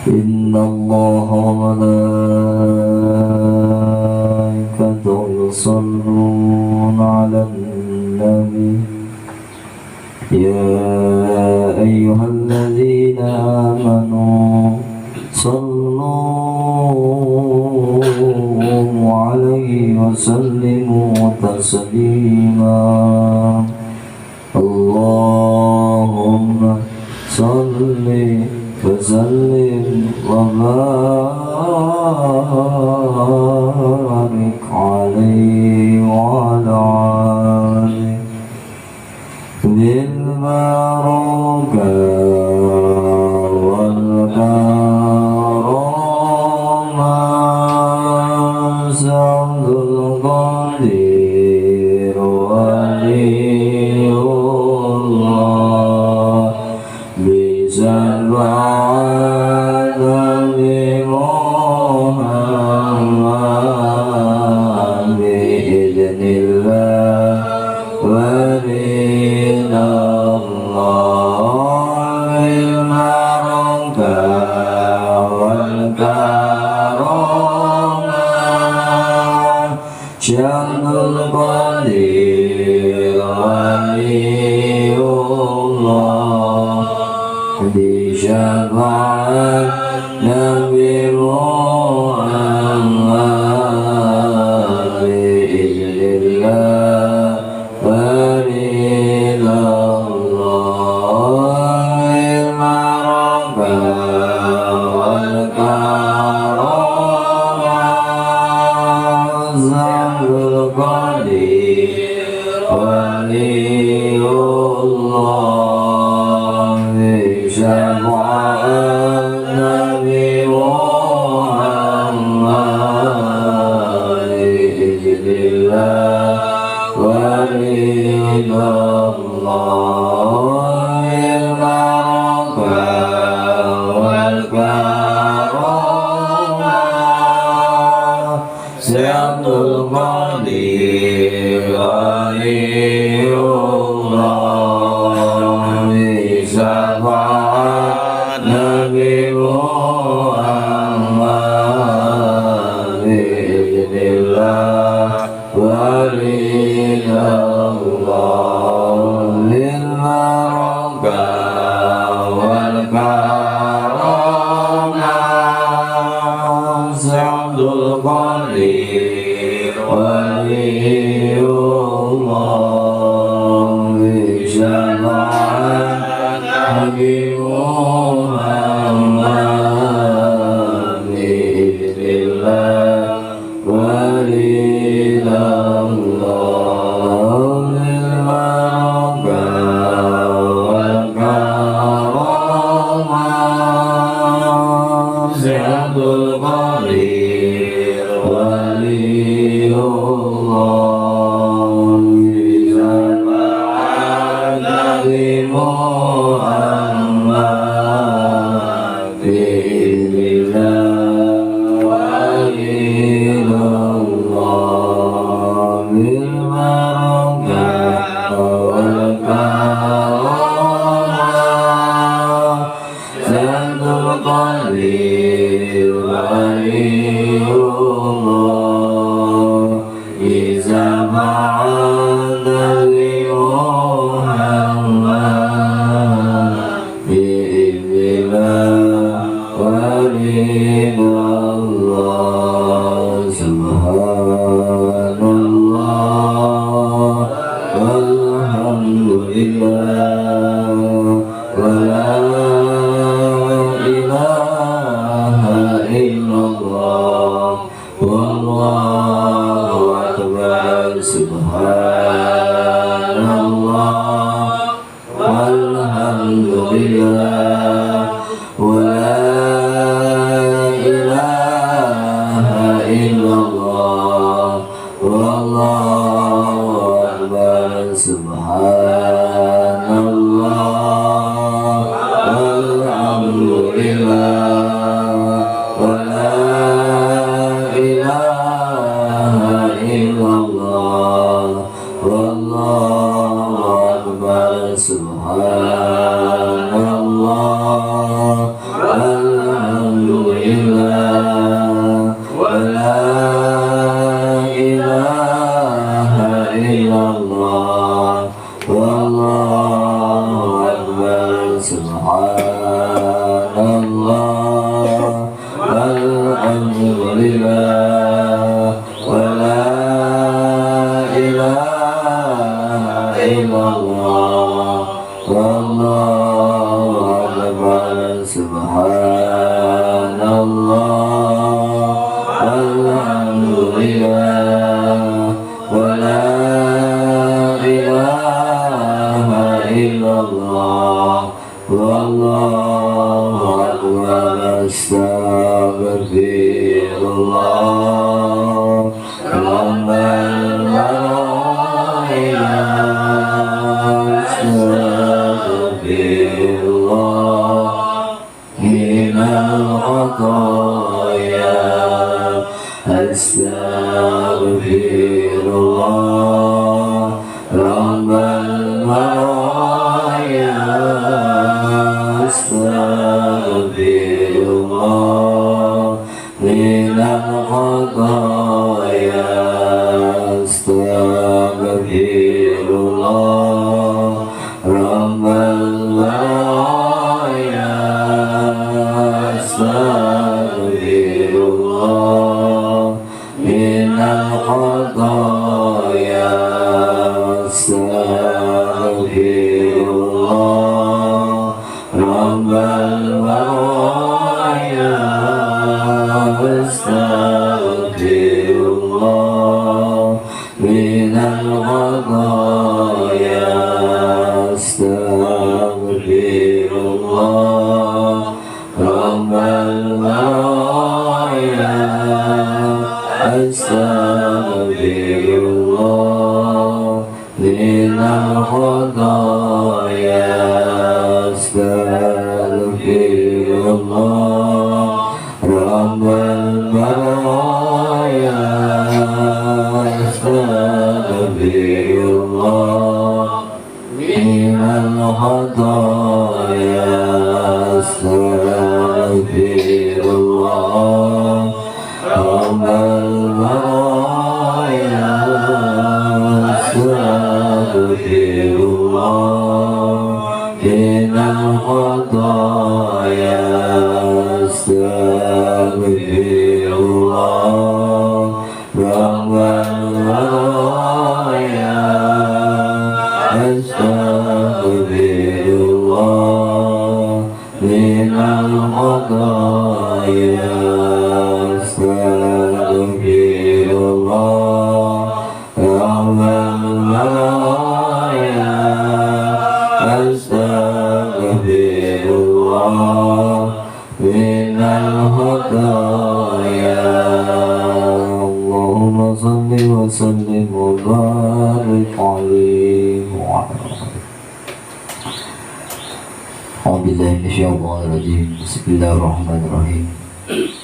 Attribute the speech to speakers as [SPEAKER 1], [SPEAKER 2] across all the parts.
[SPEAKER 1] إن الله وملائكته يصلون على النبي يا أيها الذين آمنوا صلوا عليه وسلموا تسليما اللهم صل وسلم وبارك عليه وعلى آله بالبركة والكرامة سعد القدير ولي الله بشفاعة محمد بإذن الله ورضا الله بالبركة والكرامة شأن القدير ولي الله بشفاعة نبي محمد بإذن الله ورضا الله بالبركة والكرامة زهر القدير ولي الله بشفاعة نبي محمد بإذن الله ورضا الله بالبركة والكرامة سعد القدير ولي الله بشفاعة نبي محمد بإذن الله ورضا الله بالبركة والكرامة سعد القدير ولي الله بشفاعة نبي محمد بإذن الله ورضا الله بالبركة والكرامة سعد القدير ولي الله بشفاعة نبي محمد بإذن الله ورضا الله بالبركة والكرامة سعد القدير ولي الله بشفاعة نبي محمد بإذن الله ورضا الله سبحان الله والحمد لله ولا إله إلا الله والله أكبر سبحان الله والحمد لله ولا إله إلا الله والله أكبر سبحان الله والحمد لله ولا إله إلا الله والله أكبر سبحان الله والحمد subhanallah walhamdulillah wa la ilaha illallah wallahu akbar astaghfirullah rabbal baraya astaghfirullah minal khataya astaghfirullah rabbal baraya astaghfirullah minal khataya astaghfirullah rabbal baraya astaghfirullah minal khataya astaghfirullah rabbal baraya astaghfirullah minal khataya astaghfirullah rabbal baraya astaghfirullah minal khataya astaghfirullah rabbal baraya astaghfirullah minal khataya astaghfirullah rabbal baraya astaghfirullah minal khataya astaghfirullah rabbal baraya astaghfirullah minal khataya astaghfirullah rabbal baraya astaghfirullah minal khataya. Allahumma salli wa sallim wa barik alaihi wa A'udzubillahi minasyaitonir rajim. Bismillahirrahmanirrahim.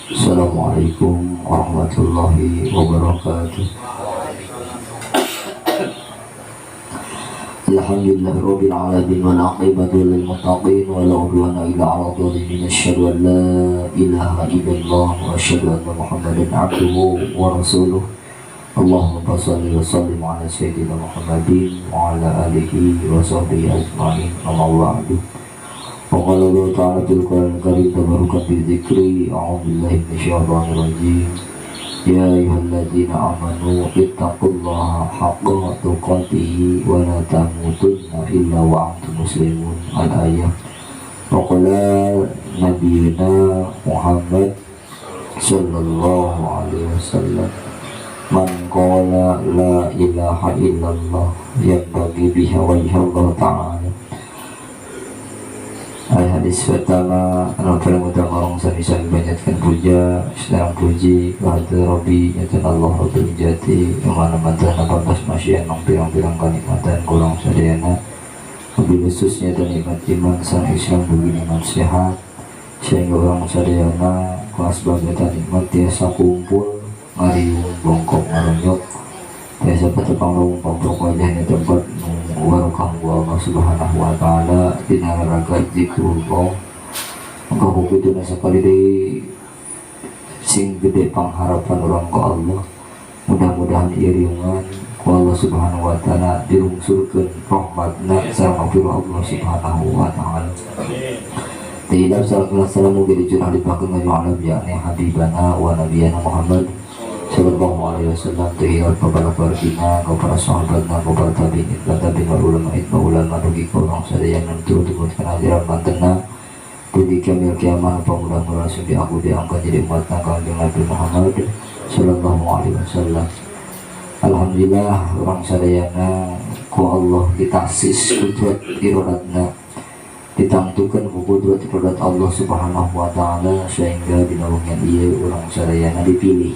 [SPEAKER 1] Assalamualaikum warahmatullahi wabarakatuh. Alhamdulillah rabbil alamin wal aqibatu lil muttaqin wa la udwana illa 'alal zalimin. Asyhadu an la ilaha illallah wa asyhadu anna Muhammadan 'abduhu wa rasuluh. Allahumma shalli wa sallim ala sayyidina Muhammadin wa ala alihi wa sahbihi ajma'in. Amma ba'du. وقال الله تعالى في القرآن الكريم تبركا بالذكر أعوذ بالله من الشيطان الرجيم يا أيها الذين آمنوا اتقوا الله حق تقاته ولا تموتن إلا وأنتم مسلمون. الآية. وقال نبينا محمد صلى الله عليه وسلم من قال لا إله إلا الله يبتغي بها وجه الله تعالى. Hadis pertama, novel utama orang bisa banyakkan puja, sedang puji, bahasa Robi, nyata Allah Rabbil Jati, yang mana mantan 18 masyian, pirang-pirang kenikmatan, kurang sadayana, lebih khususnya dan nikmat iman, sang Islam begini nikmat sehat, sehingga orang sadayana, kelas bagian nikmat, tiasa kumpul, ngariung, bongkok, ngaronyok, tiasa petepang lawung, pamprok wajahnya tempat, warakam wa Allah subhanahu wa ta'ala dinaraga zikrullah. Maka hukum itu sekali dari sing gede pengharapan orang ke Allah. Mudah-mudahan iriungan ku Allah subhanahu wa ta'ala dirungsurkan rahmatna sareng Allah subhanahu wa ta'ala. Tidak salam mugi dicurah dipakeun ngajeng Nabi habibana wa nabiyana Muhammad sallallahu alaihi wasallam, tuhiyat kepada partina, kepada sahabatna, kepada tabi'in, kepada tabi'in ulama, ulama dugi kurang sadaya nanti untuk ajaran mantena Budi kamil kiamat mudah-mudahan sudah aku diangkat jadi umat Nabi Muhammad sallallahu alaihi wasallam. Alhamdulillah orang sadayana ku Allah ditasis kudrat irodatna ditangtukan ku kudrat irodat Allah subhanahu wa ta'ala sehingga di naungan iya orang sadayana dipilih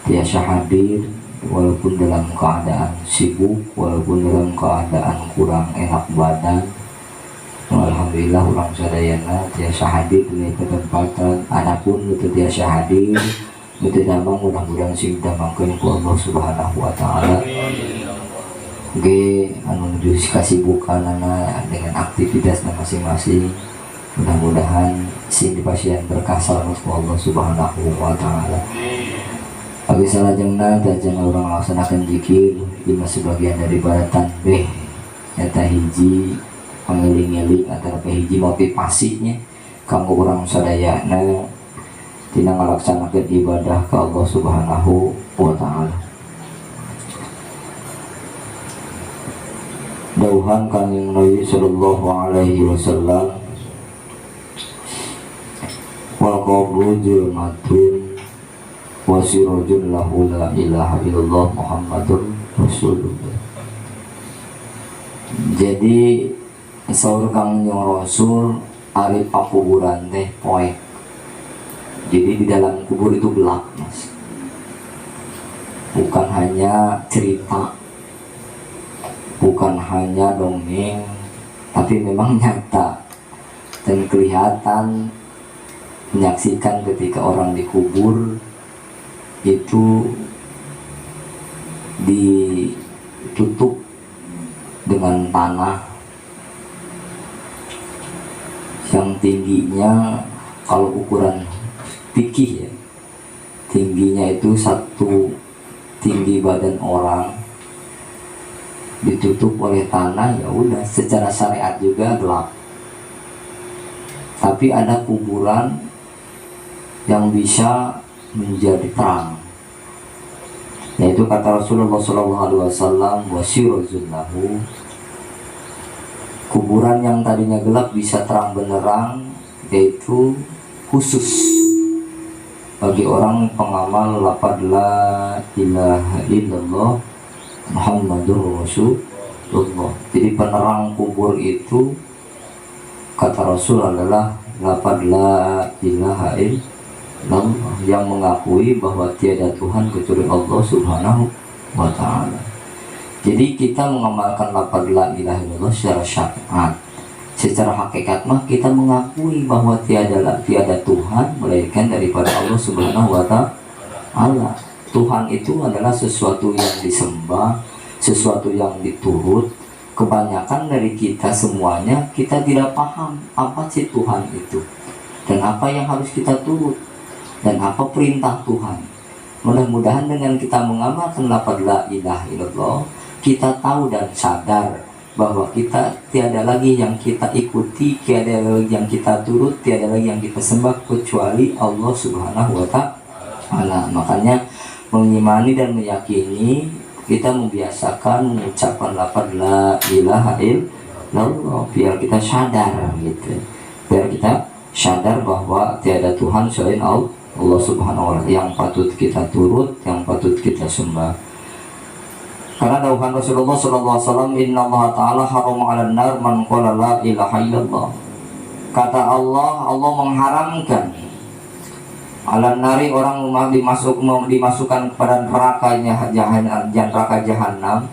[SPEAKER 1] biasa hadir walaupun dalam keadaan sibuk, walaupun dalam keadaan kurang enak badan. Alhamdulillah orang sadayana biasa hadir di kesempatan adapun itu biasa hadir itu damang mudah-mudahan sing damangkeun ku Allah subhanahu wa ta'ala ge anu kasibukanana dengan aktivitas masing-masing. Mudah-mudahan sing dipasieun berkah salamet ku Allah subhanahu wa ta'ala. Bagi salajengna dajana orang laksanakan zikir di sebagian daripada tanbih eta hiji pangeling-eling atau hiji motivasinya kanggo orang sadayana tina ngalaksanakeun ibadah ke Allah subhanahu wa ta'ala. Dauhan kanjeng Nabi sallallahu alaihi wasallam wal qabru zulmatun wa sirajun lahu la ilaha illallah Muhammadur Rasulullah. Jadi saur kanjeng Rasul ari pakuburan teh poek. Jadi di dalam kubur itu gelap, mas. Bukan hanya cerita, bukan hanya dongeng, tapi memang nyata dan kelihatan menyaksikan ketika orang dikubur itu ditutup dengan tanah yang tingginya kalau ukuran fikih ya, tingginya itu satu tinggi badan orang, ditutup oleh tanah. Ya udah, secara syariat juga gelap. Tapi ada kuburan yang bisa menjadi terang, yaitu kata Rasulullah SAW, wasirozullahu, kuburan yang tadinya gelap bisa terang benderang, yaitu khusus bagi orang pengamal lafaz la ilaha illallah Muhammadur Rasulullah. Jadi penerang kubur itu kata Rasul adalah lafaz la ilaha illallah yang mengakui bahwa tiada Tuhan kecuali Allah subhanahu wa ta'ala. Jadi kita mengamalkan lafaz la ilaha illallah secara syariat. Secara hakikat mah kita mengakui bahwa tiada Tuhan melainkan daripada Allah subhanahu wa ta'ala. Tuhan itu adalah sesuatu yang disembah, sesuatu yang diturut. Kebanyakan dari kita semuanya kita tidak paham apa sih Tuhan itu, dan apa yang harus kita turut, dan apa perintah Tuhan. Mudah-mudahan dengan kita mengamalkan lafaz la ilaha illallah, kita tahu dan sadar bahwa kita tiada lagi yang kita ikuti, tiada lagi yang kita turut, tiada lagi yang kita sembah kecuali Allah subhanahu wa ta'ala. Makanya mengimani dan meyakini, kita membiasakan mengucapkan lafaz la ilaha illallah biar kita sadar gitu. Biar kita sadar bahwa tiada Tuhan selain Allah subhanahu wa ta'ala yang patut kita turut, yang patut kita sembah. Karena dawuhan Rasulullah SAW, Inna Allah Ta'ala harama 'alan nar man qala la ilaha illallah. Kata Allah mengharamkan 'alan nari, orang dimasukkan kepada nerakanya neraka jahanam.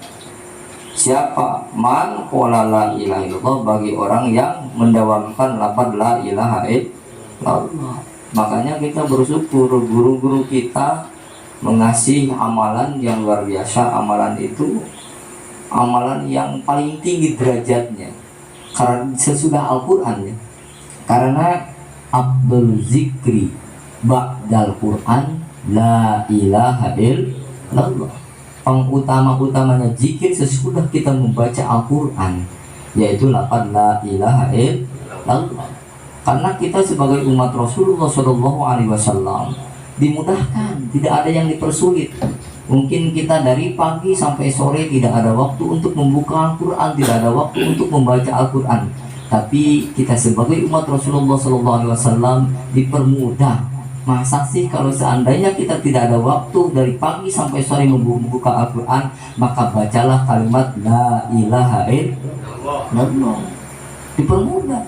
[SPEAKER 1] Siapa? Man qala la ilaha illallah, bagi orang yang mendawamkan lafaz la ilaha illallah. Makanya kita bersyukur guru-guru kita mengasih amalan yang luar biasa. Amalan itu amalan yang paling tinggi derajatnya karena sesudah Al-Quran ya. Karena Abdul Zikri ba'dal Quran la ilaha illallah. Pengutama-utamanya zikir sesudah kita membaca Al-Quran, yaitu lafaz la ilaha illallah. Karena kita sebagai umat Rasulullah SAW dimudahkan, tidak ada yang dipersulit. Mungkin kita dari pagi sampai sore tidak ada waktu untuk membuka Al-Quran, tidak ada waktu untuk membaca Al-Quran.
[SPEAKER 2] Tapi kita sebagai umat Rasulullah SAW dipermudah. Masa sih kalau seandainya kita tidak ada waktu dari pagi sampai sore membuka Al-Quran, maka bacalah kalimat La ilaha illallah. Dipermudah.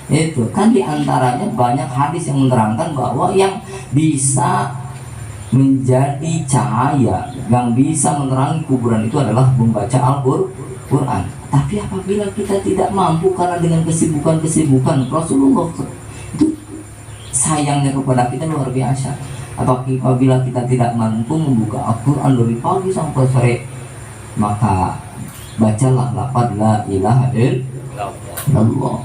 [SPEAKER 2] Itu kan diantaranya banyak hadis yang menerangkan bahwa yang bisa menjadi cahaya, yang bisa menerangi kuburan itu adalah membaca Al-Quran. Tapi apabila kita tidak mampu karena dengan kesibukan Rasulullah itu sayangnya kepada kita luar biasa. Apabila kita tidak mampu membuka Al-Quran dari pagi sampai sore, maka bacalah lafaz la ilaha illallah.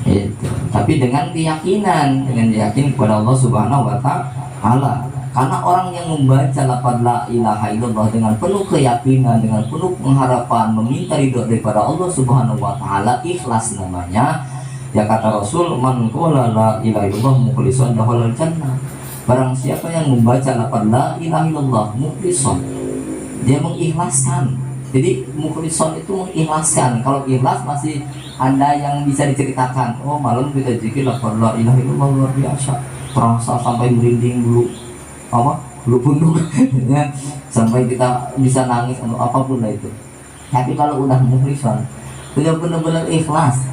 [SPEAKER 2] Itu. Tapi dengan keyakinan kepada Allah Subhanahu wa Ta'ala. Karena orang yang membaca lafaz la ilaha illallah dengan penuh keyakinan, dengan penuh pengharapan, meminta ridho daripada Allah Subhanahu wa Ta'ala, ikhlas namanya. Ya kata Rasul, man qala la ilaha illallah mukhlishan dakhala jannah. Barang siapa yang membaca lafaz la ilaha illallah mukhlishan, dia mengikhlaskan. Jadi mukhlishan itu mengikhlaskan. Kalau ikhlas masih ada yang bisa diceritakan. Oh, malam kita zikir lafaz la ilaha illallah luar biasa. Terasa sampai merinding dulu. Bulu punduk ya, sampai kita bisa nangis atau apapun lah itu. Tapi kalau udah mukhlishan, udah benar-benar ikhlas,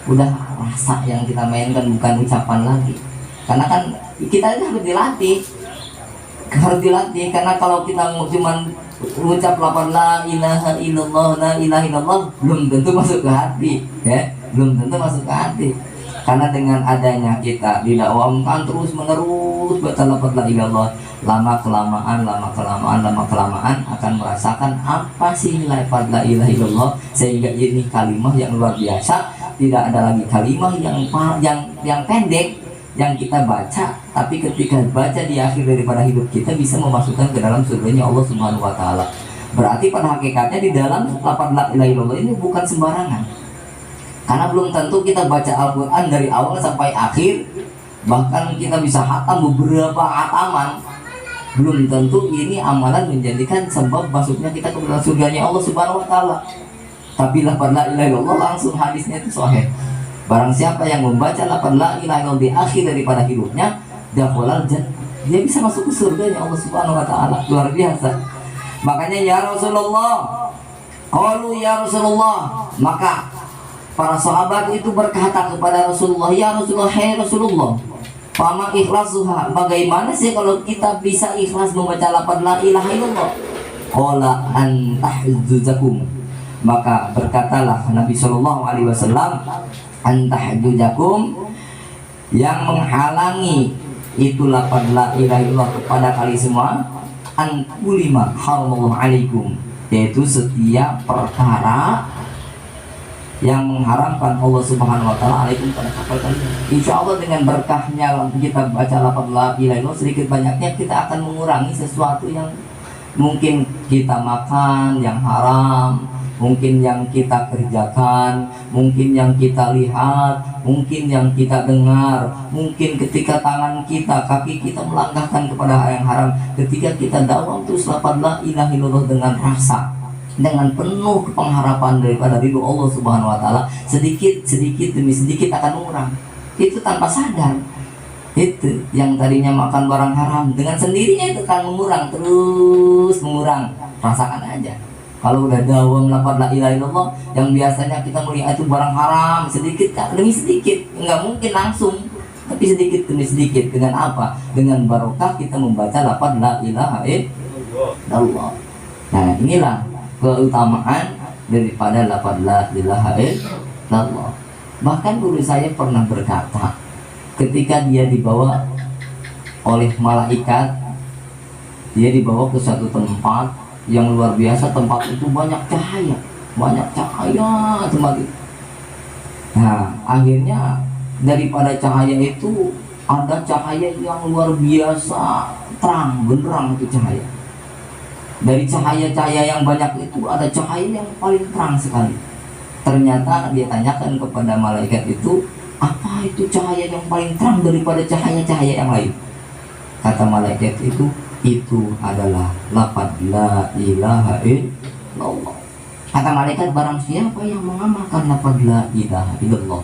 [SPEAKER 2] udah rasa yang kita mainkan bukan ucapan lagi. Karena kan kita ini harus dilatih, karena kalau kita cuma ucap lafaz la ilaha illallah belum tentu masuk ke hati ya, belum tentu masuk ke hati. Karena dengan adanya kita didakwamkan terus menerus baca lafaz la ilallah, lama kelamaan akan merasakan apa sih lafaz la ilaha illallah, sehingga ini kalimah yang luar biasa. Tidak ada lagi kalimah yang pendek yang kita baca, tapi ketika baca di akhir daripada hidup kita bisa memasukkan ke dalam surganya Allah Subhanahu wa Ta'ala. Berarti pada hakikatnya di dalam lafaz la ilaha illallah ini bukan sembarangan. Karena belum tentu kita baca Al-Quran dari awal sampai akhir, bahkan kita bisa hatam beberapa hataman, belum tentu ini amalan menjadikan sebab masuknya kita ke dalam surganya Allah Subhanahu wa Ta'ala. Tapi lafaz la ilaha illallah langsung hadisnya itu sahih. Barang siapa yang membaca lafaz la ilaha illallah di akhir daripada hidupnya, dakhalal jannah, dia bisa masuk ke surganya Allah Subhanahu wa Ta'ala. Luar biasa. Makanya ya Rasulullah, qalu ya Rasulullah, maka para sahabat itu berkata kepada Rasulullah, ya Rasulullah, hai Rasulullah, fama ikhlasuha, bagaimana sih kalau kita bisa ikhlas membaca lafaz la ilaha illallah? Qala an tahjuzakum, maka berkatalah Nabi Shallallahu Alaihi Wasallam, an tahjuzakum, yang menghalangi itu lafaz la ilaha illallah kepada kalian semua, an kulima haramallahu alaikum, yaitu setiap perkara yang mengharamkan Allah Subhanahu wa Ta'ala alaikum pada kalian. Insya Allah dengan berkahnya kita baca lafaz la ilaha illallah, sedikit banyaknya kita akan mengurangi sesuatu yang mungkin kita makan yang haram, mungkin yang kita kerjakan, mungkin yang kita lihat, mungkin yang kita dengar, mungkin ketika tangan kita, kaki kita melangkahkan kepada hal yang haram. Ketika kita dawam terus lafaz la ilaha illallah dengan rasa, dengan penuh pengharapan daripada ridho Allah Subhanahu wa Ta'ala, sedikit demi sedikit akan mengurang. Itu tanpa sadar. Itu yang tadinya makan barang haram, dengan sendirinya itu akan terus mengurang. Rasakan aja. Kalau udah dawam lafaz la ilaha illallah, yang biasanya kita melihat itu barang haram, sedikit demi sedikit, nggak mungkin langsung, tapi sedikit demi sedikit. Dengan apa? Dengan barokah kita membaca lafaz la ilaha illallah. Nah, inilah keutamaan daripada lafaz la ilaha illallah. Bahkan guru saya pernah berkata, ketika dia dibawa oleh malaikat, dia dibawa ke satu tempat yang luar biasa. Tempat itu banyak cahaya tempat itu. Nah, akhirnya daripada cahaya itu ada cahaya yang luar biasa terang benderang. Itu cahaya, dari cahaya-cahaya yang banyak itu ada cahaya yang paling terang sekali. Ternyata dia tanyakan kepada malaikat itu, apa itu cahaya yang paling terang daripada cahaya-cahaya yang lain? Kata malaikat itu adalah lafaz la ilaha illallah. Kata malaikat, barang siapa yang mengamalkan lafaz la ilaha illallah,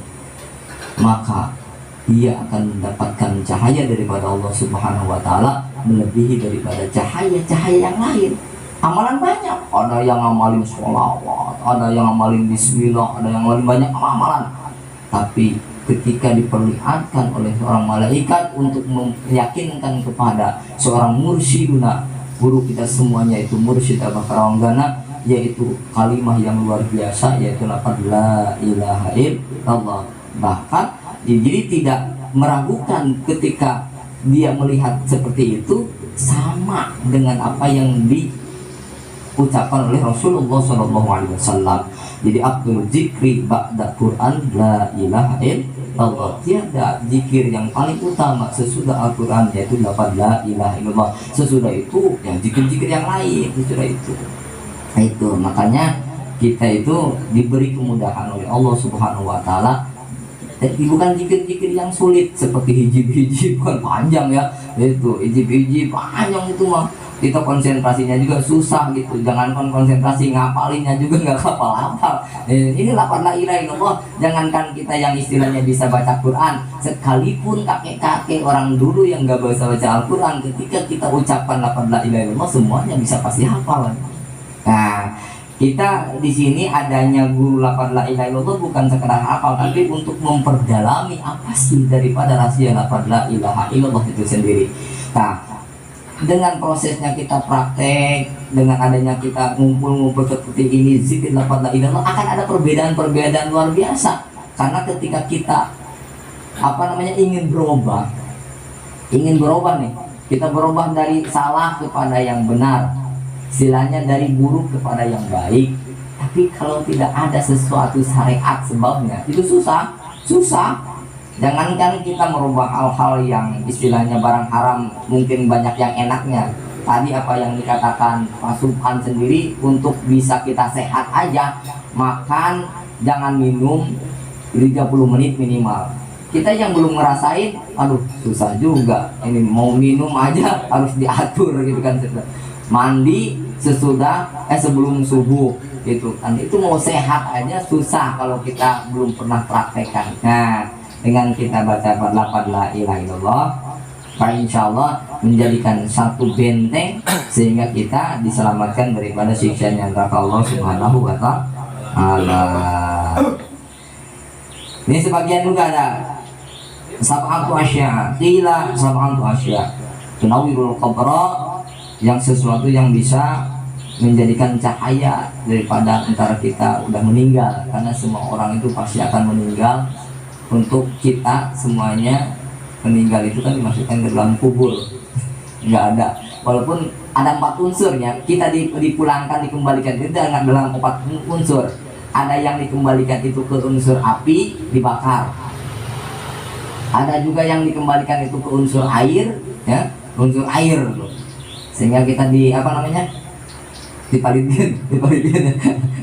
[SPEAKER 2] maka dia akan mendapatkan cahaya daripada Allah Subhanahu wa taala melebihi daripada cahaya-cahaya yang lain. Amalan banyak, ada yang ngamalin sholawat, ada yang ngamalin bismillah, ada yang ngamalin banyak amalan. Tapi ketika diperlihatkan oleh seorang malaikat untuk meyakinkan kepada seorang mursyiduna, guru kita semuanya itu mursyid Abah Karawanggana, yaitu kalimah yang luar biasa, yaitu lafaz la ilaha illallah. Bahkan jadi tidak meragukan ketika dia melihat seperti itu, sama dengan apa yang diucapkan oleh Rasulullah SAW. Jadi Abdul Zikri ba'da Quran la ilaha illallah. Tiada zikir yang paling utama sesudah Al-Quran, yaitu lafaz la ilaha illallah. Sesudah itu yang zikir-zikir yang lain, sesudah itu. Itu makanya kita itu diberi kemudahan oleh Allah Subhanahu wa taala. Bukan zikir-zikir yang sulit seperti hijib-hijib, kan panjang ya. Itu hijib-hijib panjang itu mah. Kita konsentrasinya juga susah gitu. Jangankan konsentrasi, ngapalinnya juga nggak hafal-hafal. Ini lafaz la ilaha illallah. Jangankan kita yang istilahnya bisa baca Quran, sekalipun kakek-kakek orang dulu yang nggak bisa baca Al-Quran, ketika kita ucapkan lafaz la ilaha illallah, semuanya bisa pasti hafal. Nah, kita di sini adanya guru lafaz la ilaha illallah bukan sekedar hafal, tapi untuk memperdalami apa sih daripada rahasia lafaz la ilaha illallah itu sendiri. Nah, dengan prosesnya kita praktek, dengan adanya kita ngumpul-ngumpul seperti ini, zikir lafaz la ilaha illallah, akan ada perbedaan-perbedaan luar biasa. Karena ketika kita ingin berubah nih, kita berubah dari salah kepada yang benar, istilahnya dari buruk kepada yang baik. Tapi kalau tidak ada sesuatu syariat sebabnya, itu susah. Jangankan kita merubah hal-hal yang istilahnya barang haram, mungkin banyak yang enaknya. Tadi apa yang dikatakan Pak Subhan sendiri, untuk bisa kita sehat aja, makan jangan minum 30 menit minimal. Kita yang belum ngerasain, aduh susah juga, ini mau minum aja harus diatur gitu kan. Mandi sebelum subuh gitu kan, itu mau sehat aja susah kalau kita belum pernah praktekkan. Nah, dengan kita baca lafaz la ilaha illallah, maka insyaallah menjadikan satu benteng sehingga kita diselamatkan daripada siksanya neraka Allah Subhanahu wa taala. Ini sebagian juga ada sab'atu asya, qila sab'atu asya tunawwirul qabra, yang sesuatu yang bisa menjadikan cahaya daripada antara kita udah meninggal, karena semua orang itu pasti akan meninggal. Untuk kita semuanya meninggal itu kan dimasukkan ke dalam kubur, nggak ada, walaupun ada 4 unsurnya, kita dipulangkan, dikembalikan itu dalam 4 unsur. Ada yang dikembalikan itu ke unsur api, dibakar. Ada juga yang dikembalikan itu ke unsur air, ya, unsur air, sehingga kita dipalitin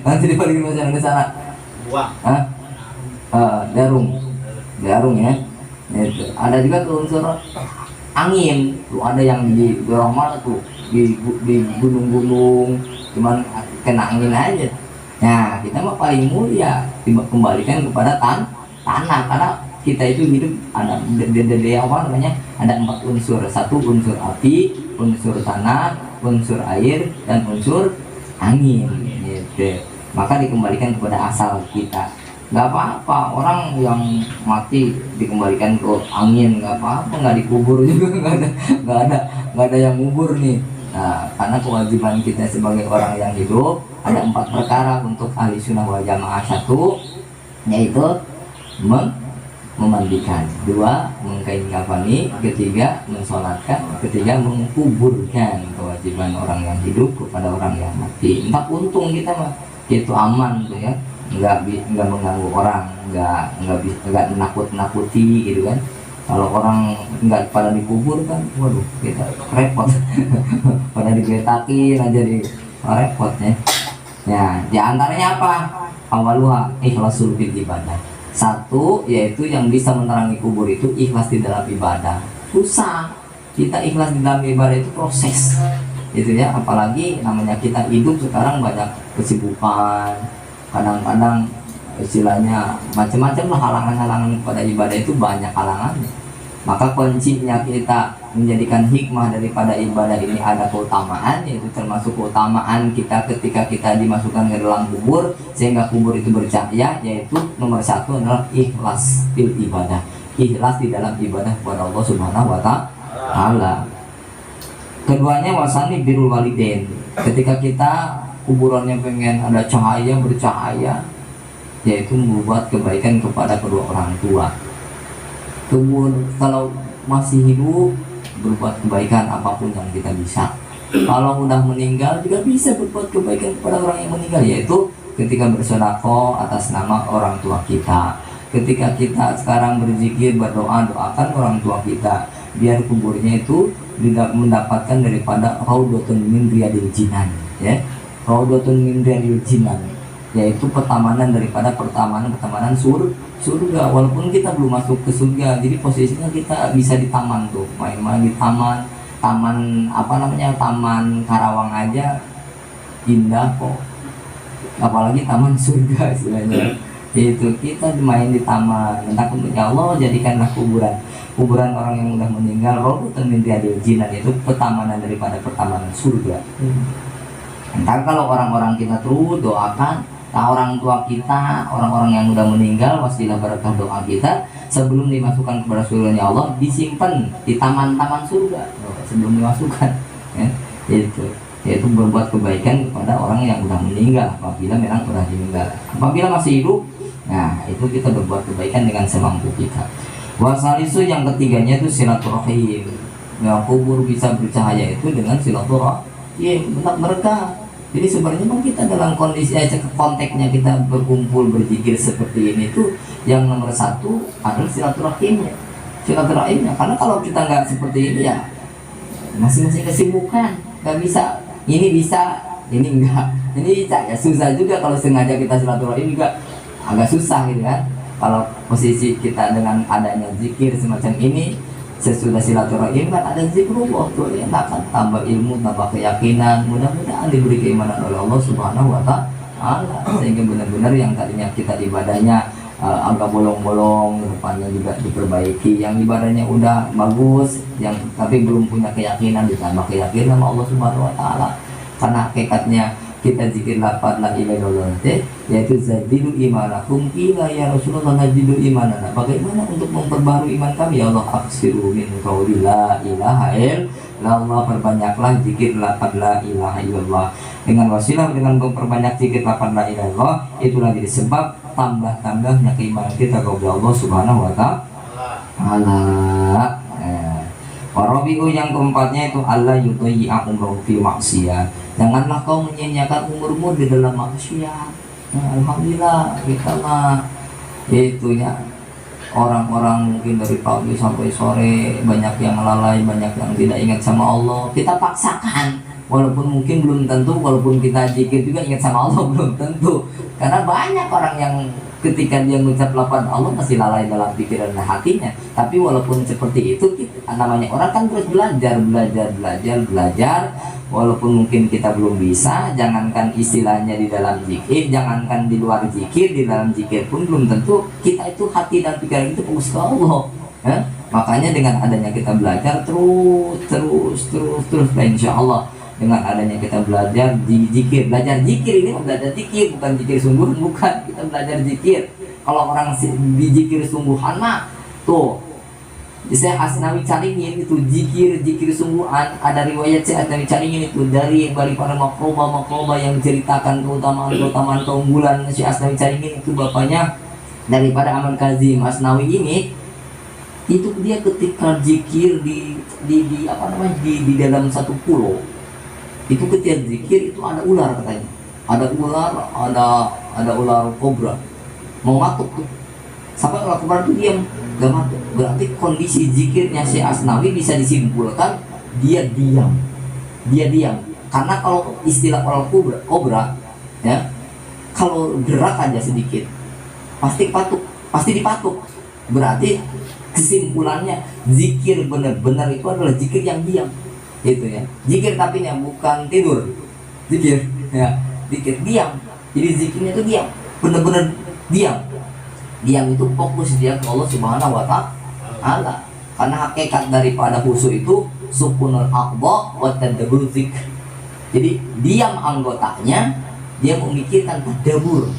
[SPEAKER 2] nanti dipalitin bahasa Indonesia buah, darung ya. Itu ada juga ke unsur angin tuh, ada yang di mana tuh, di gunung-gunung, cuman kena angin aja. Nah, kita mah paling mulia dikembalikan kepada tanah, karena kita itu hidup ada ada 4 unsur. 1 unsur api, unsur tanah, unsur air, dan unsur angin gitu. Maka dikembalikan kepada asal kita. Nggak apa-apa orang yang mati dikembalikan ke angin, nggak apa-apa, nggak dikubur juga, nggak ada yang ngubur nih. Nah, karena kewajiban kita sebagai orang yang hidup ada 4 perkara untuk ahli sunnah wal jamaah. 1 yaitu memandikan, 2 mengkain kafani, 3 mensolatkan, 4 mengkuburkan. Kewajiban orang yang hidup kepada orang yang mati. 4 untung kita mah, itu aman tuh ya, nggak mengganggu orang, nggak menakut-nakuti gitu kan. Kalau orang nggak pada dikubur kan, waduh kita repot. Pada digeletakin aja di repotnya. Ya, di antaranya apa? Awaluha ikhlasul fil ibadah. 1 yaitu yang bisa menerangi kubur itu ikhlas di dalam ibadah. Susah. Kita ikhlas di dalam ibadah itu proses. itu ya. Apalagi namanya kita hidup sekarang banyak kesibukan, kadang-kadang istilahnya macam-macam lah halangan-halangan kepada ibadah, itu banyak halangannya. Maka kuncinya kita menjadikan hikmah daripada ibadah ini ada keutamaan, yaitu termasuk keutamaan kita ketika kita dimasukkan ke dalam kubur sehingga kubur itu bercahaya, yaitu nomor satu adalah ikhlas fil ibadah, ikhlas di dalam ibadah kepada Allah Subhanahu wa Ta'ala. Keduanya wasani birrul walidain, ketika kita kuburannya pengen ada cahaya, bercahaya, yaitu membuat kebaikan kepada kedua orang tua. Kalau masih hidup berbuat kebaikan apapun yang kita bisa. Kalau udah meninggal juga bisa berbuat kebaikan kepada orang yang meninggal, yaitu ketika bersedekah atas nama orang tua kita. Ketika kita sekarang berzikir, berdoa, doakan orang tua kita biar kuburnya itu tidak mendapatkan daripada raudhatun min riyadil jinan, ya. Raudhatun min riyadil jinan, yaitu pertamanan daripada pertamanan surga. Walaupun kita belum masuk ke surga, jadi posisinya kita bisa di taman tuh, main-main di taman apa namanya, Taman Karawang aja indah kok, apalagi taman surga istilahnya. Itu kita main di taman. Takut ya Allah, jadikanlah kuburan orang yang udah meninggal raudhatun min riyadil jinan, yaitu pertamanan daripada pertamanan surga. Entah kalau orang-orang kita terus doakan, orang tua kita, orang-orang yang udah meninggal, wasilah berkah doa kita sebelum dimasukkan kepada surga Allah, disimpan di taman-taman surga sebelum dimasukkan, ya. Yaitu berbuat kebaikan kepada orang yang udah meninggal apabila memang udah meninggal. Apabila masih hidup, nah itu kita berbuat kebaikan dengan semampu kita. Wasalisu yang ketiganya itu silaturahim. Nah, kubur bisa bercahaya itu dengan silaturahim, mereka. Jadi sebenarnya memang kita dalam kondisi konteksnya kita berkumpul berzikir seperti ini tuh yang nomor satu adalah silaturahimnya. Karena kalau kita nggak seperti ini ya masing-masing kesibukan, nggak bisa. Ini bisa, ini enggak. Ini bisa ya susah juga kalau sengaja kita silaturahim juga agak susah gitu kan. Kalau posisi kita dengan adanya zikir semacam ini, sesudah silaturahim kan ada zikrullah tuh, ya, akan tambah ilmu, tambah keyakinan, mudah-mudahan diberi keimanan oleh Allah Subhanahu wa Ta'ala, sehingga benar-benar yang tadinya kita ibadahnya agak bolong-bolong, depannya juga diperbaiki, yang ibadahnya udah bagus, yang tapi belum punya keyakinan, ditambah keyakinan sama Allah Subhanahu wa Ta'ala. Karena hakikatnya kita zikir lafaz la ilaha illallah, yaitu zadidu imanakum ila ya Rasulullah najidu imanana. Bagaimana untuk memperbarui iman kami, ya Allah? Aksiru min qauli la ilaha illallah, perbanyaklah zikir lafaz la ilaha illallah. Dengan wasilah, dengan memperbanyak zikir lafaz la ilaha illallah, itulah jadi sebab tambah-tambahnya keimanan kita kepada Allah Subhanahu wa Ta'ala. Warabi'u yang keempatnya itu Allah yudhi'a umruhu fi maksiyah. Janganlah kau menyia-nyiakan umurmu di dalam maksiat. Nah, alhamdulillah kita mah itu ya, orang-orang mungkin dari pagi sampai sore banyak yang lalai, banyak yang tidak ingat sama Allah. Kita paksakan, walaupun mungkin belum tentu, walaupun kita zikir juga ingat sama Allah belum tentu. Karena banyak orang yang ketika dia mengucap lafaz Allah masih lalai dalam pikiran dan hatinya. Tapi walaupun seperti itu, namanya orang kan terus belajar. Walaupun mungkin kita belum bisa, jangankan istilahnya di dalam zikir, jangankan di luar zikir, di dalam zikir pun belum tentu kita itu hati dan pikiran itu fokus ke Allah, ya? Makanya dengan adanya kita belajar terus, insya Allah dengan adanya kita belajar zikir, belajar zikir ini belajar zikir, bukan zikir sungguhan, bukan, kita belajar zikir. Kalau orang di zikir sungguhan mah tuh Syekh Asnawi Caringin itu zikir sungguhan, ada riwayat Syekh Asnawi Caringin itu dari para makroba yang menceritakan keutamaan keunggulan Syekh Asnawi Caringin itu bapaknya daripada Aman Kazim Asnawi ini, itu dia ketika zikir di dalam satu pulau, itu ketika zikir itu ada ular katanya, ada ular kobra mau matuk tuh, sampai ular kobra itu diam gak matuk. Berarti kondisi zikirnya si Asnawi bisa disimpulkan dia diam. Karena kalau istilah ular kobra ya, kalau gerak aja sedikit pasti dipatuk. Berarti kesimpulannya zikir benar-benar itu adalah zikir yang diam. itu ya. Zikir tapi bukan tidur, zikir ya, zikir diam. Jadi zikirnya itu diam, bener-bener diam. Diam itu fokus dia ke Allah Subhanahu wa Ta'ala. Karena hakikat daripada khusyuk itu sukunul aqba wa tadabbur zikr. Jadi diam anggotanya, dia memikirkan tadabbur.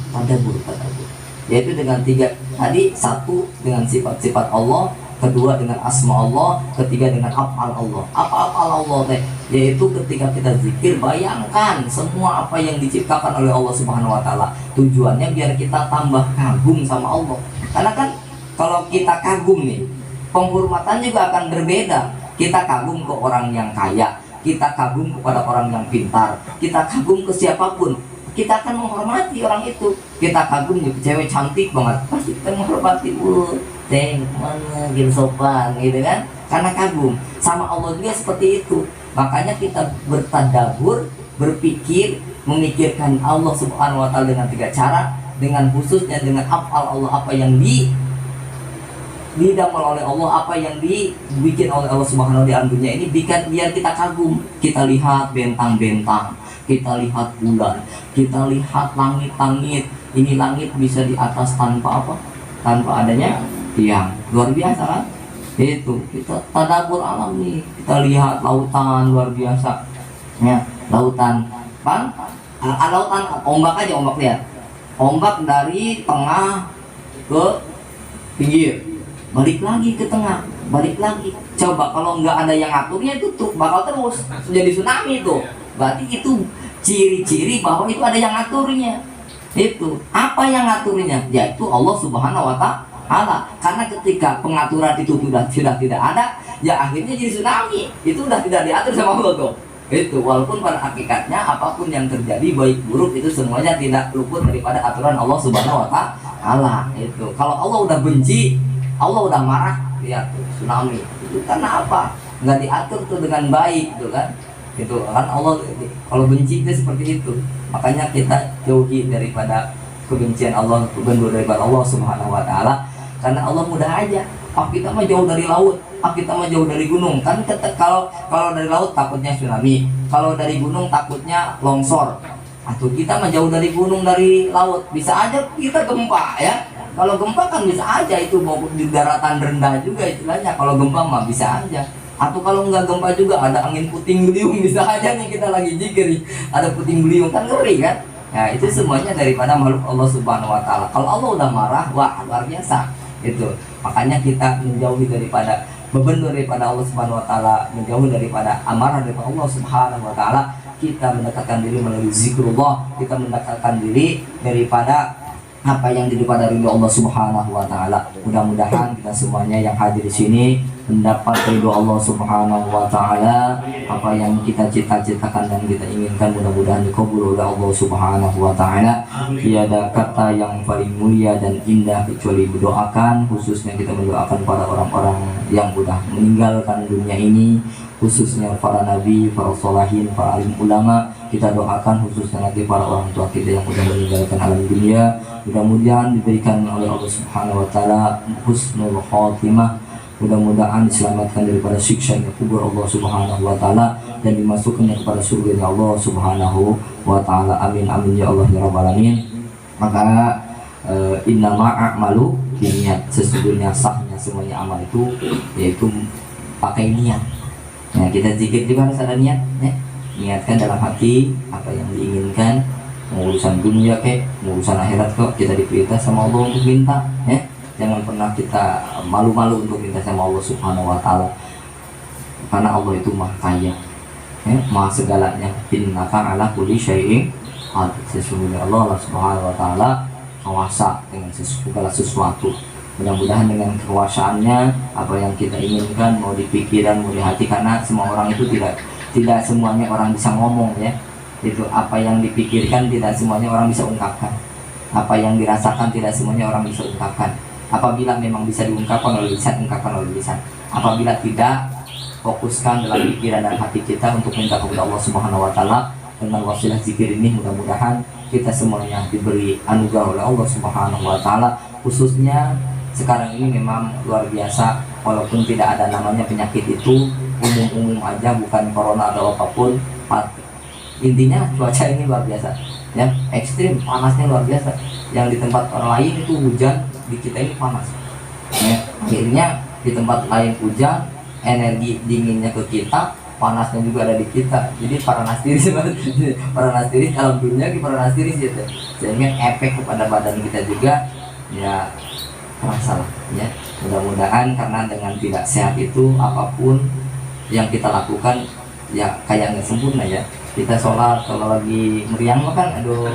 [SPEAKER 2] Yaitu dengan tiga tadi, satu dengan sifat-sifat Allah, kedua dengan asma Allah, ketiga dengan af'al Allah. Apa af'al Allah teh? Yaitu ketika kita zikir, bayangkan semua apa yang diciptakan oleh Allah Subhanahu wa Ta'ala. Tujuannya biar kita tambah kagum sama Allah. Karena kan kalau kita kagum nih, penghormatan juga akan berbeda. Kita kagum ke orang yang kaya, kita kagum kepada orang yang pintar, kita kagum ke siapapun, kita akan menghormati orang itu. Kita kagum ke cewek cantik banget, pasti kita menghormati. Mana gitu sopan gitu kan, karena kagum. Sama Allah juga seperti itu. Makanya kita bertadabbur, berpikir, memikirkan Allah Subhanahu wa Ta'ala dengan tiga cara, dengan khususnya dengan af'al Allah, apa yang didamel oleh Allah, apa yang dibikin oleh Allah Subhanahu wa Ta'ala di alam dunia ini, biar kita kagum. Kita lihat bentang-bentang, kita lihat bulan, kita lihat langit-langit. Ini langit bisa di atas tanpa apa? Tanpa adanya tiang. Luar biasa kan? Itu kita tadabbur alam nih. Kita lihat lautan luar biasa. Ya, lautan kan? Lautan ombak aja, ombak lihat. Ombak dari tengah ke pinggir, balik lagi ke tengah, balik lagi. Coba kalau nggak ada yang ngaturnya, itu tuh bakal terus jadi tsunami tuh. Berarti itu ciri-ciri bahwa itu ada yang ngaturnya. Itu apa yang ngaturnya? Yaitu Allah Subhanahu wa Ta'ala. Karena ketika pengaturan itu sudah tidak ada, ya akhirnya jadi tsunami. Itu udah tidak diatur sama Allah tuh. Itu walaupun pada hakikatnya apapun yang terjadi, baik buruk, itu semuanya tidak luput daripada aturan Allah Subhanahu wa Ta'ala. Itu kalau Allah udah benci, Allah udah marah, lihat tuh, tsunami. Itu karena apa? Nggak diatur tuh dengan baik tuh kan. Itu kan Allah kalau benci itu seperti itu. Makanya kita jauhi daripada kebencian Allah, bendur daripada Allah Subhanahu wa Ta'ala. Karena Allah mudah aja. Kita mah jauh dari laut, kita mah jauh dari gunung. Kan kalau dari laut takutnya tsunami, kalau dari gunung takutnya longsor. Atau kita mah jauh dari gunung, dari laut, bisa aja kita gempa ya. Kalau gempa kan bisa aja itu mau di daratan rendah juga istilahnya. Kalau gempa mah bisa aja. Atau kalau nggak gempa juga ada angin puting beliung, bisa aja nih kita lagi zikir ada puting beliung, kan ngeri kan. Nah itu semuanya daripada makhluk Allah Subhanahu wa Ta'ala. Kalau Allah udah marah, wah luar biasa itu. Makanya kita menjauhi daripada bebendur daripada Allah Subhanahu wa Ta'ala, menjauhi daripada amarah daripada Allah Subhanahu wa Ta'ala. Kita mendekatkan diri melalui zikrullah, kita mendekatkan diri daripada apa yang daripada ridho Allah Subhanahu wa Ta'ala. Mudah-mudahan kita semuanya yang hadir di sini mendapat ridho Allah Subhanahu wa Ta'ala. Apa yang kita cita-citakan dan kita inginkan mudah-mudahan dikabul oleh Allah Subhanahu wa Ta'ala. Tiada kata yang paling mulia dan indah kecuali berdoakan, khususnya kita mendoakan para orang-orang yang sudah meninggalkan dunia ini, khususnya para nabi, para sholihin, para alim ulama. Kita doakan khususnya lagi para orang tua kita yang sudah meninggalkan alam dunia. Mudah-mudahan diberikan oleh Allah Subhanahu wa Ta'ala husnul khatimah. Mudah-mudahan diselamatkan daripada siksa yang kubur Allah Subhanahu wa Ta'ala dan dimasukkannya kepada surga Allah Subhanahu wa Ta'ala. Amin amin ya Allah ya rabbal alamin. Maka innama a'malu binniyat, sesungguhnya sahnya semuanya amal itu yaitu pakai niat. Nah, kita zikir juga harus ada niat ya. Niatkan dalam hati apa yang diinginkan, urusan dunia urusan akhirat kok, kita diperintah sama Allah untuk minta ya. Jangan pernah kita malu-malu untuk minta sama Allah Subhanahu wa Ta'ala. Karena Allah itu maha kaya ya, maha segalanya. Innaka ala kulli syai'in qadir. Sesungguhnya Allah Subhanahu wa Ta'ala kuasa dengan segala sesuatu. Mudah-mudahan dengan kekuasaannya apa yang kita inginkan, mau di pikiran, mau di hati, karena semua orang itu tidak semuanya orang bisa ngomong ya. Itu apa yang dipikirkan tidak semuanya orang bisa ungkapkan. Apa yang dirasakan tidak semuanya orang bisa ungkapkan. Apabila memang bisa diungkapkan oleh lisan, ungkapkan oleh lisan. Apabila tidak, fokuskan dalam pikiran dan hati kita untuk minta kepada Allah Subhanahu wa Ta'ala. Dengan wasilah zikir ini mudah-mudahan kita semuanya diberi anugerah oleh Allah Subhanahu wa Ta'ala. Khususnya sekarang ini memang luar biasa, walaupun tidak ada namanya penyakit itu, umum-umum aja, bukan corona atau apapun. Intinya cuaca ini luar biasa ya, ekstrim, panasnya luar biasa. Yang di tempat orang lain itu hujan, di kita ini panas ya. Akhirnya di tempat lain hujan, energi dinginnya ke kita, panasnya juga ada di kita. Jadi paranas tiris paranas tiris dalam dunia di paranas tiris gitu, sehingga efek kepada badan kita juga ya terasa lah ya. Mudah-mudahan karena dengan tidak sehat itu apapun yang kita lakukan ya kayak nggak sempurna ya. Kita sholat kalau lagi meriang kan aduh,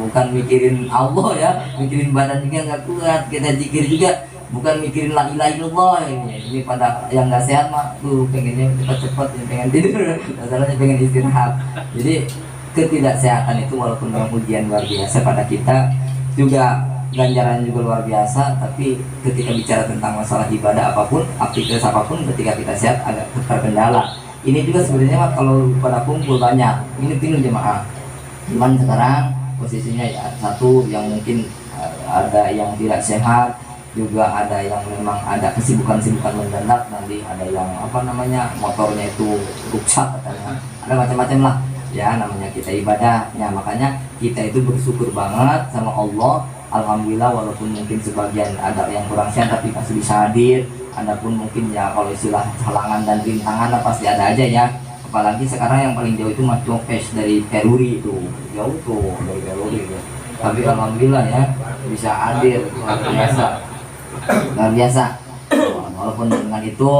[SPEAKER 2] bukan mikirin Allah ya, mikirin badan juga nggak kuat. Kita zikir juga bukan mikirin la ilaha illallah. Ini pada yang nggak sehat mah tuh pengennya cepat-cepat, pengen tidur, masalahnya pengen istirahat. Jadi ketidaksehatan itu walaupun dalam ujian luar biasa pada kita, juga ganjaran juga luar biasa. Tapi ketika bicara tentang masalah ibadah apapun, aktivitas apapun, ketika kita sehat agak terkendala. Ini juga sebenarnya Pak, kalau pada kumpul banyak, ini penuh jemaah. Cuman sekarang posisinya ya satu yang mungkin ada yang tidak sehat, juga ada yang memang ada kesibukan-kesibukan mendadak, nanti ada yang apa namanya motornya itu rusak katanya, ada macam-macam lah ya, namanya kita ibadahnya. Makanya kita itu bersyukur banget sama Allah. Alhamdulillah walaupun mungkin sebagian ada yang kurang sehat tapi masih bisa hadir. Adapun mungkin ya kalau istilah halangan dan rintangan pasti ada aja ya. Apalagi sekarang yang paling jauh itu Mas Jopes dari Peruri itu, jauh tuh dari Peruri ya. Tapi alhamdulillah ya bisa hadir, luar biasa, luar biasa. Walaupun dengan itu,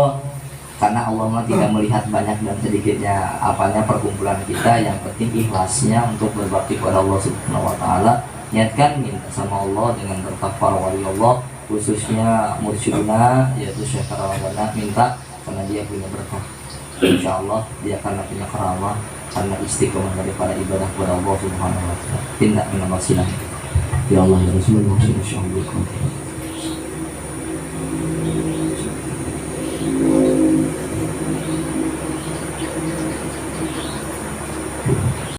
[SPEAKER 2] karena Allah tidak melihat banyak dan sedikitnya apanya perkumpulan kita, yang penting ikhlasnya untuk berbakti kepada Allah Subhanahu wa taala. Niatkan minta sama Allah dengan bertakwa wali Allah, khususnya mursyiduna yaitu Syekh Ramadana, minta karena dia punya berkah. Insya Allah dia karena punya karamah, karena istiqomah daripada ibadah kepada Allah Subhanahu wa taala. Tindak menambah silang. Ya Allah ya Rasulullah, insya Allah.